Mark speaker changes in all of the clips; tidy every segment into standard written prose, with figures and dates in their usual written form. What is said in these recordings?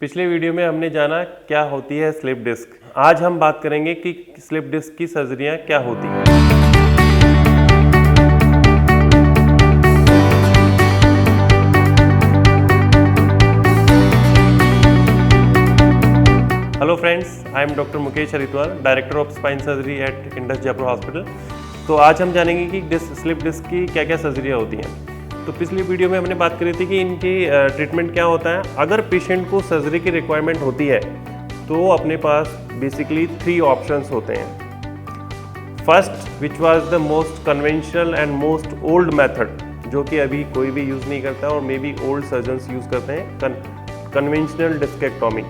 Speaker 1: पिछले वीडियो में हमने जाना क्या होती है स्लिप डिस्क। आज हम बात करेंगे कि स्लिप डिस्क की सर्जरियां क्या होती हैं। Hello friends, I am doctor Mukesh Haridwar, director of spine surgery eight Indus Jaipur hospital. तो आज हम जानेंगे कि स्लिप डिस्क की क्या क्या सर्जरियां होती हैं। तो पिछली वीडियो में हमने बात करी थी कि इनकी ट्रीटमेंट क्या होता है। अगर पेशेंट को सर्जरी की रिक्वायरमेंट होती है तो अपने पास बेसिकली 3 ऑप्शंस होते हैं। First, which was the most conventional and most old method, जो कि अभी कोई भी यूज़ नहीं करता और maybe old surgeons use करते हैं, conventional discectomy.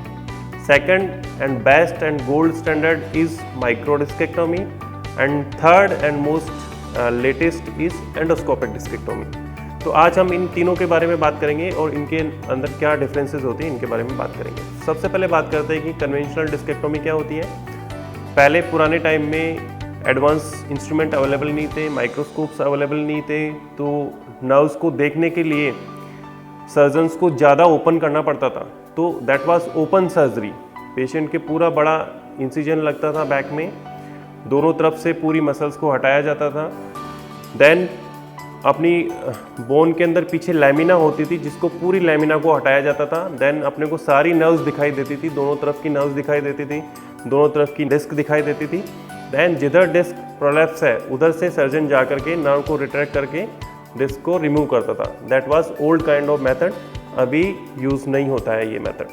Speaker 1: Second and best and gold standard is micro discectomy and third and most latest is endoscopic discectomy. तो आज हम इन तीनों के बारे में बात करेंगे और इनके अंदर क्या डिफरेंसेस होती हैं इनके बारे में बात करेंगे। सबसे पहले बात करते हैं कि कन्वेंशनल डिस्केक्टोमी क्या होती है। पहले पुराने टाइम में एडवांस इंस्ट्रूमेंट अवेलेबल नहीं थे, माइक्रोस्कोप्स अवेलेबल नहीं थे, तो नर्व्स को देखने के लिए सर्जन्स को ज़्यादा ओपन करना पड़ता था। तो that was open surgery. Patient के पूरा बड़ा इंसिजन लगता था बैक में, दोनों तरफ से पूरी मसल्स को हटाया जाता था। देन अपनी बोन के अंदर पीछे लैमिना होती थी, जिसको पूरी लैमिना को हटाया जाता था। देन अपने को सारी नर्व्स दिखाई देती थी, दोनों तरफ की नर्व्स दिखाई देती थी, दोनों तरफ की डिस्क दिखाई देती थी। देन जिधर डिस्क प्रोलैप्स है उधर से सर्जन जा करके नर्व को रिट्रैक्ट करके डिस्क को रिमूव करता था। That was old kind of method, अभी यूज़ नहीं होता है ये मेथड।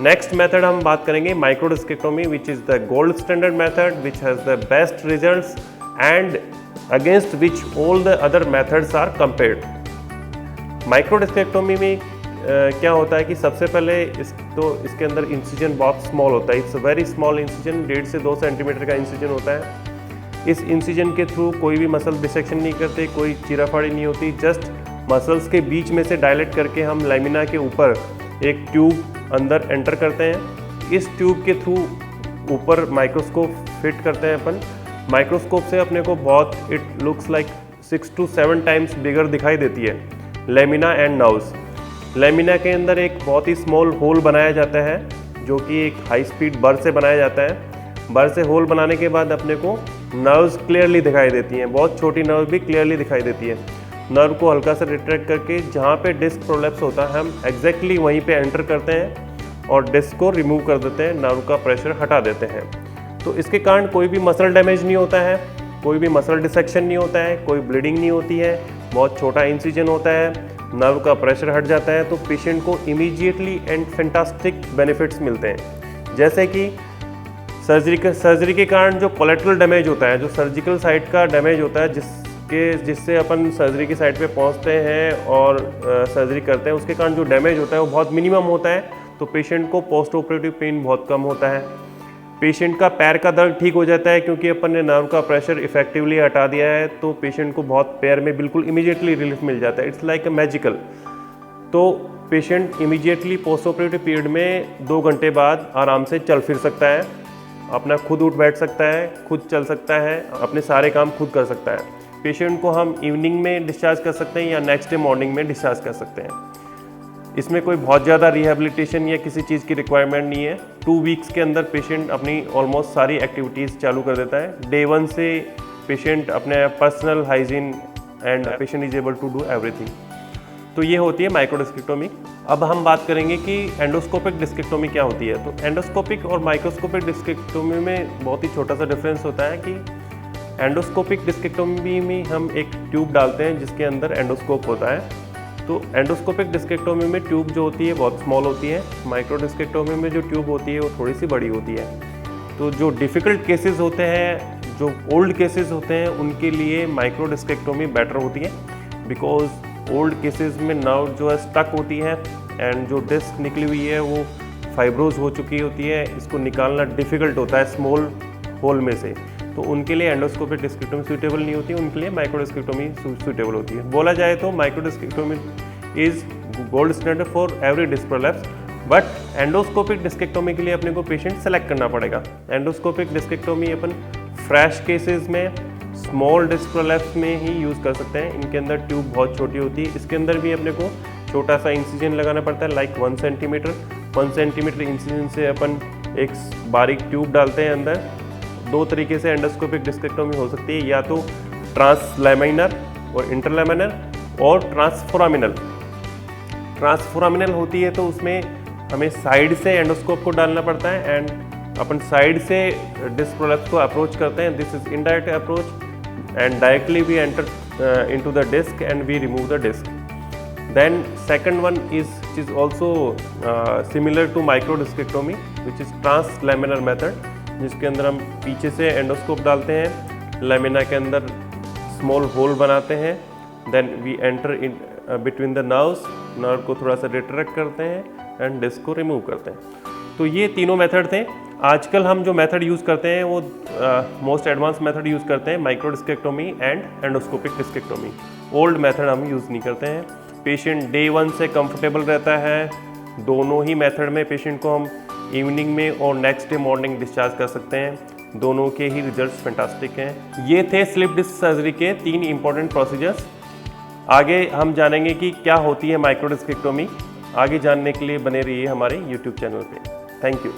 Speaker 1: नेक्स्ट मेथड हम बात करेंगे micro discectomy, which is the gold standard method, which has the best results and against which all the other methods are compared। Micro discectomy में क्या होता है कि सबसे पहले इसके अंदर इंसिजन बहुत स्मॉल होता है। It's a very small incision, 1.5 से 2 सेंटीमीटर का इंसिजन होता है। इस इंसिजन के थ्रू कोई भी मसल डिसेक्शन नहीं करते, कोई चीराफाड़ी नहीं होती। जस्ट मसल्स के बीच में से डायलेट करके हम लैमिना के ऊपर एक ट्यूब अंदर एंटर करते हैं। इस ट्यूब के थ्रू ऊपर माइक्रोस्कोप फिट करते हैं अपन। माइक्रोस्कोप से अपने को बहुत it looks like 6 to 7 times bigger दिखाई देती है लैमिना एंड नर्व्स। लैमिना के अंदर एक बहुत ही स्मॉल होल बनाया जाता है, जो कि एक हाई स्पीड बर से बनाया जाता है। बर से होल बनाने के बाद अपने को नर्व्स क्लियरली दिखाई देती हैं, बहुत छोटी नर्व भी क्लियरली दिखाई देती है। नर्व को हल्का सा रिट्रैक्ट करके जहाँ पे डिस्क प्रोलैप्स होता है हम एग्जैक्टली वहीं पे एंटर करते हैं और डिस्क को रिमूव कर देते हैं, नर्व का प्रेशर हटा देते हैं। तो इसके कारण कोई भी मसल डैमेज नहीं होता है, कोई भी मसल डिसेक्शन नहीं होता है, कोई ब्लीडिंग नहीं होती है, बहुत छोटा इंसिजन होता है, नर्व का प्रेशर हट जाता है। तो पेशेंट को इमीडिएटली एंड फैंटास्टिक बेनिफिट्स मिलते हैं। जैसे कि सर्जरी के कारण जो कोलैटरल डैमेज होता है, जो सर्जिकल साइट का डैमेज होता है, जिससे अपन सर्जरी की साइट पे पहुंचते हैं और सर्जरी करते हैं, उसके कारण जो डैमेज होता है वो बहुत मिनिमम होता है। तो पेशेंट को पोस्ट ऑपरेटिव पेन बहुत कम होता है। पेशेंट का पैर का दर्द ठीक हो जाता है क्योंकि अपन ने नर्व का प्रेशर इफेक्टिवली हटा दिया है। तो पेशेंट को बहुत पैर में बिल्कुल इमीडिएटली रिलीफ मिल जाता है। It's like a magical. तो patient immediately post operative period में 2 घंटे बाद आराम से चल फिर सकता है, अपना खुद उठ बैठ सकता है, खुद चल सकता है, अपने सारे काम खुद कर सकता है। पेशेंट को हम इवनिंग में डिस्चार्ज कर सकते हैं या नेक्स्ट डे मॉर्निंग में डिस्चार्ज कर सकते हैं। इसमें कोई बहुत ज़्यादा रिहेबिलिटेशन या किसी चीज़ की रिक्वायरमेंट नहीं है। 2 वीक्स के अंदर पेशेंट अपनी ऑलमोस्ट सारी एक्टिविटीज़ चालू कर देता है। डे 1 से पेशेंट अपने personal hygiene and patient is able to do everything. तो ये होती है माइक्रो डिस्केक्टोमी। अब हम बात करेंगे कि एंडोस्कोपिक डिस्केक्टोमी क्या होती है। तो एंडोस्कोपिक और माइक्रोस्कोपिक डिस्केक्टोमी में बहुत ही छोटा सा डिफरेंस होता है कि एंडोस्कोपिक डिस्केक्टोमी में हम एक ट्यूब डालते हैं जिसके अंदर एंडोस्कोप होता है। तो एंडोस्कोपिक डिस्केक्टोमी में ट्यूब जो होती है बहुत स्मॉल होती है। माइक्रो डिस्केक्टोमी में जो ट्यूब होती है वो थोड़ी सी बड़ी होती है। तो जो डिफ़िकल्ट केसेस होते हैं, जो ओल्ड केसेस होते हैं, उनके लिए माइक्रो डिस्केक्टोमी बेटर होती है, बिकॉज ओल्ड केसेस में नर्व जो है स्टक होती है एंड जो डिस्क निकली हुई है वो फाइब्रोज हो चुकी होती है। इसको निकालना डिफ़िकल्ट होता है स्मॉल होल में से। तो उनके लिए एंडोस्कोपिक डिस्केक्टोमी सूटेबल नहीं होती, उनके लिए माइक्रो डिस्केक्टोमी सूटेबल होती है। बोला जाए तो micro discectomy is gold standard for every disc prolapse, but endoscopic discectomy के लिए अपने को पेशेंट सेलेक्ट करना पड़ेगा। एंडोस्कोपिक डिस्केक्टोमी अपन फ्रेश केसेस में स्मॉल डिस्क प्रोलैप्स में ही यूज़ कर सकते हैं। इनके अंदर ट्यूब बहुत छोटी होती है, इसके अंदर भी अपने को छोटा सा इंसिजन लगाना पड़ता है लाइक 1 सेंटीमीटर। 1 सेंटीमीटर इंसिजन से अपन एक बारीक ट्यूब डालते हैं अंदर। 2 तरीके से एंडोस्कोपिक डिस्केक्टोमी हो सकती है, या तो ट्रांसलैमिनर और इंटरलैमिनर और ट्रांसफोरामिनल। ट्रांसफोरामिनल होती है तो उसमें हमें साइड से एंडोस्कोप को डालना पड़ता है एंड अपन साइड से डिस्क प्रोलैप्स को अप्रोच करते हैं। This is indirect approach and directly we enter into the disc and we remove the disc. Then second one is also similar to microdiscectomy which is translaminar method, जिसके अंदर हम पीछे से endoscope डालते हैं, लेमिना के अंदर स्मॉल होल बनाते हैं, then we enter in between the nerves, nerve को थोड़ा सा रिट्रैक्ट करते हैं एंड डिस्क को रिमूव करते हैं। तो ये तीनों मेथड थे। आजकल हम जो मेथड यूज़ करते हैं वो मोस्ट एडवांस मेथड यूज़ करते हैं, माइक्रोडिस्केक्टोमी एंड एंडोस्कोपिक डिस्केक्टोमी। ओल्ड मेथड हम यूज़ नहीं करते हैं। पेशेंट डे 1 से कंफर्टेबल रहता है, दोनों ही मेथड में पेशेंट को हम इवनिंग में और नेक्स्ट डे मॉर्निंग डिस्चार्ज कर सकते हैं। दोनों के ही रिजल्ट्स फैंटास्टिक हैं। ये थे स्लिप डिस्क सर्जरी के 3 इंपॉर्टेंट प्रोसीजर्स। आगे हम जानेंगे कि क्या होती है माइक्रोडिस्केक्टोमी। आगे जानने के लिए बने रहिए हमारे YouTube चैनल पे। Thank you.